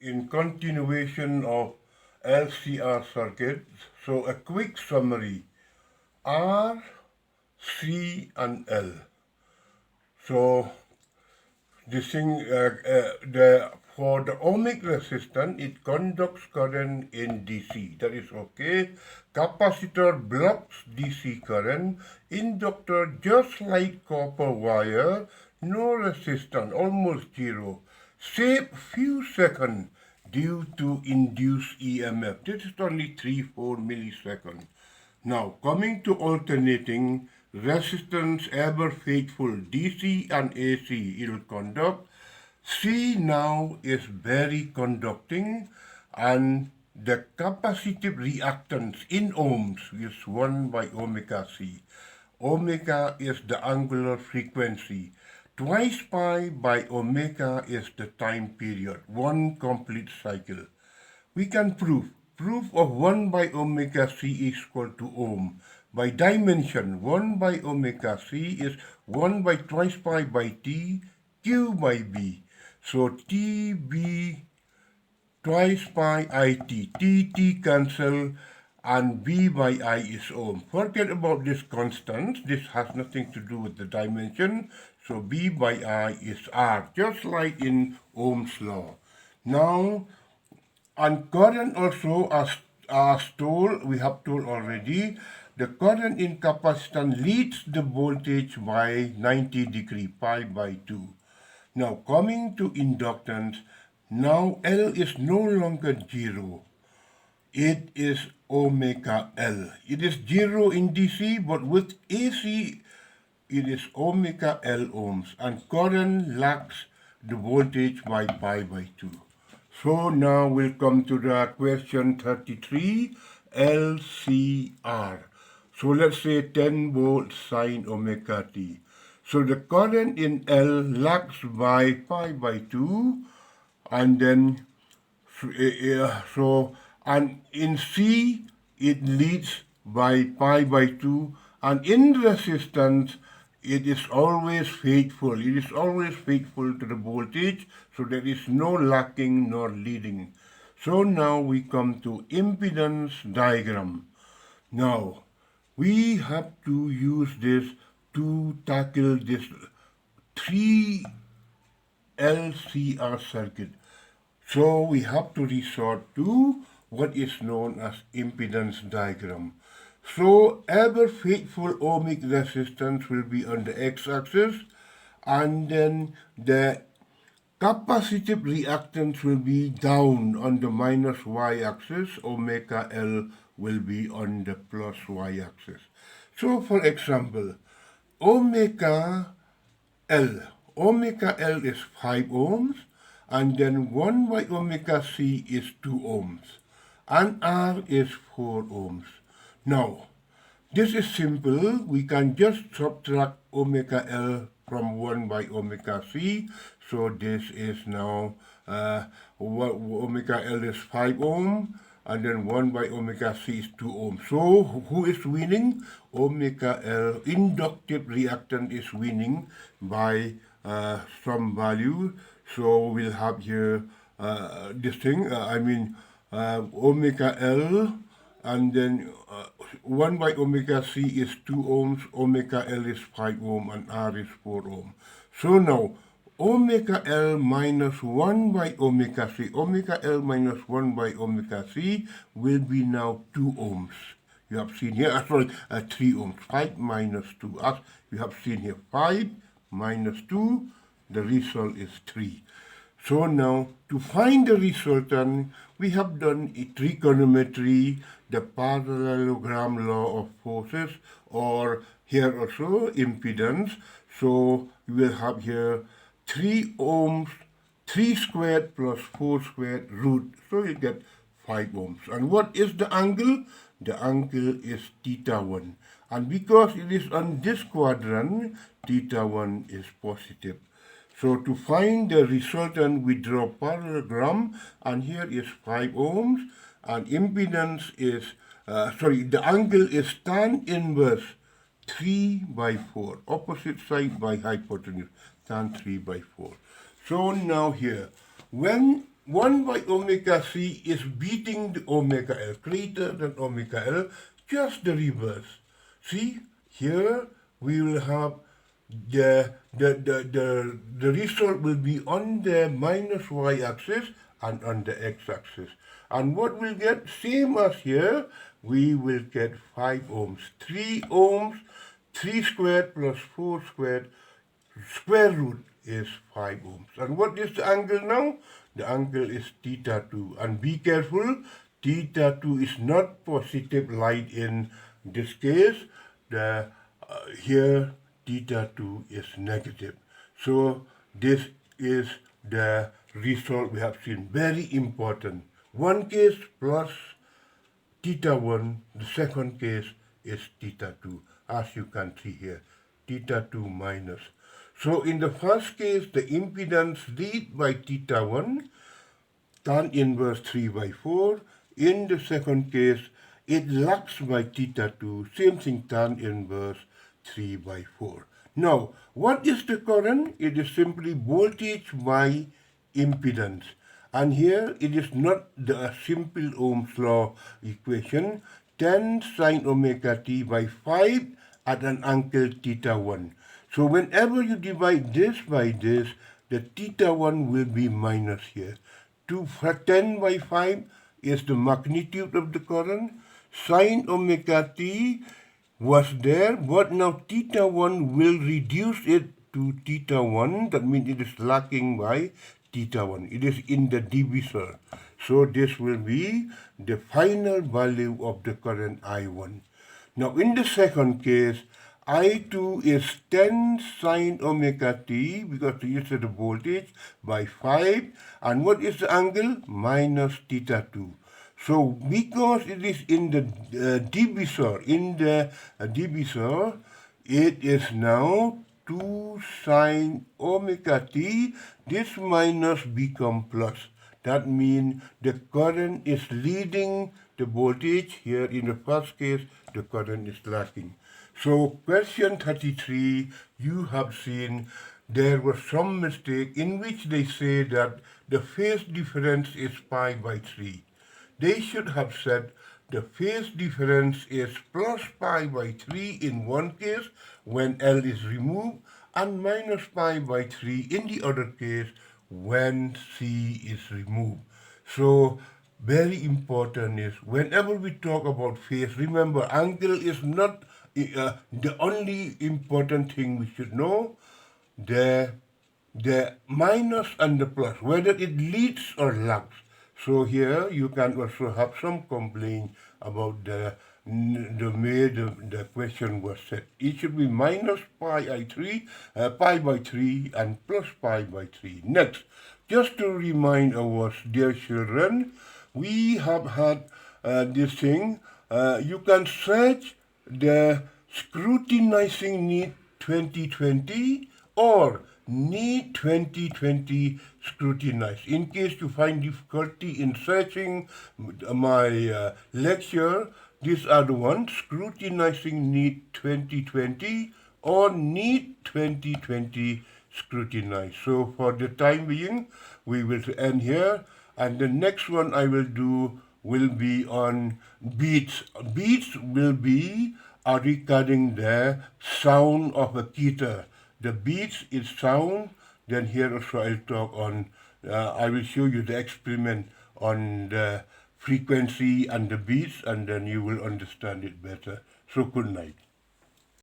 in continuation of LCR circuits. So a quick summary: R, C and L. So this thing, for the ohmic resistance, it conducts current in DC. That is okay. Capacitor blocks DC current. Inductor, just like copper wire, no resistance, almost zero. Save few seconds due to induced EMF. This is only 3-4 milliseconds. Now, coming to alternating, resistance ever faithful, DC and AC, it will conduct. C now is very conducting, and the capacitive reactance in ohms is 1 by omega C. Omega is the angular frequency. Twice pi by omega is the time period, one complete cycle. We can proof of 1 by omega C is equal to ohm. By dimension, 1 by omega C is 1 by twice pi by T, Q by B. So TB twice pi IT, TT cancel, and V by I is ohm. Forget about this constant. This has nothing to do with the dimension. So V by I is R, just like in Ohm's law. Now, and current also, as told, we have told already, the current in capacitance leads the voltage by 90 degree, pi by 2. Now coming to inductance, now L is no longer 0. It is omega L. It is 0 in DC, but with AC, it is omega L ohms, and current lags the voltage by pi by 2. So now we'll come to the question 33, LCR. So let's say 10 volts sine omega t. So the current in L lags by pi by 2, and then and in C it leads by pi by 2, and in resistance it is always faithful. It is always faithful to the voltage, so there is no lacking nor leading. So now we come to impedance diagram. Now, we have to use this to tackle this 3 LCR circuit. So we have to resort to what is known as impedance diagram. So ever faithful ohmic resistance will be on the x-axis, and then the capacitive reactance will be down on the minus y-axis. Omega L will be on the plus y-axis. So for example, omega L. Omega L is 5 ohms, and then 1 by omega C is 2 ohms, and R is 4 ohms. Now, this is simple. We can just subtract omega L from 1 by omega C. So this is now omega L is 5 ohm, and then 1 by omega C is 2 ohm. So who is winning? Omega L, inductive reactant, is winning by some value. So we'll have here this thing, omega L, and then 1 by omega C is 2 ohms, omega L is 5 ohm, and R is 4 ohm. So now, omega L minus 1 by omega C, omega L minus 1 by omega C will be now 2 ohms. You have seen here, 3 ohms, 5 minus 2. As you have seen here, 5 minus 2, the result is 3. So now, to find the resultant, we have done a trigonometry, the parallelogram law of forces, or here also impedance. So you will have here 3 ohms, 3 squared plus 4 squared root. So you get 5 ohms. And what is the angle? The angle is theta 1. And because it is on this quadrant, theta 1 is positive. So to find the resultant, we draw parallelogram, and here is 5 ohms, and impedance is, the angle is tan inverse 3 by 4, opposite side by hypotenuse, tan 3 by 4. So now here, when 1 by omega c is beating the omega L, greater than omega L, just the reverse. See, here we will have the result will be on the minus y-axis and on the x-axis. And what we'll get, same as here, we will get 5 ohms. 3 ohms, 3 squared plus 4 squared, square root is 5 ohms. And what is the angle now? The angle is theta 2. And be careful, theta 2 is not positive light in this case. Here theta 2 is negative. So this is the result we have seen. Very important. One case plus theta 1, the second case is theta 2, as you can see here, theta 2 minus. So in the first case, the impedance lead by theta 1, tan inverse 3 by 4. In the second case, it lags by theta 2, same thing, tan inverse 3 by 4. Now, what is the current? It is simply voltage by impedance. And here it is not the simple Ohm's law equation, 10 sine omega t by 5 at an angle theta 1. So whenever you divide this by this, the theta 1 will be minus here. 10 by 5 is the magnitude of the current. Sine omega t was there, but now theta 1 will reduce it to theta 1. That means it is lagging by theta 1. It is in the divisor. So this will be the final value of the current I1. Now in the second case, I2 is 10 sine omega t, because this is the voltage, by 5. And what is the angle? Minus theta 2. So because it is in the divisor, it is now 2 sine omega t. This minus become plus. That means the current is leading the voltage. Here in the first case, the current is lagging. So question 33, you have seen there was some mistake in which they say that the phase difference is pi by 3. They should have said the phase difference is plus pi by 3 in one case when L is removed, and minus pi by 3 in the other case when C is removed. So very important is whenever we talk about phase, remember angle is not the only important thing we should know. The minus and the plus, whether it leads or lags. So here you can also have some complaint about the way the question was set. It should be minus pi by 3 and plus pi by 3. Next, just to remind our dear children, we have had this thing. You can search the scrutinizing NEET 2020 or NEET 2020 scrutinize. In case you find difficulty in searching my lecture, these are the ones, scrutinizing NEET 2020 or NEET 2020 scrutinize. So for the time being, we will end here, and the next one I will do will be on beats. Beats will be regarding the sound of a guitar. The beats is sound. Then here also I'll talk on, I will show you the experiment on the frequency and the beats, and then you will understand it better. So good night.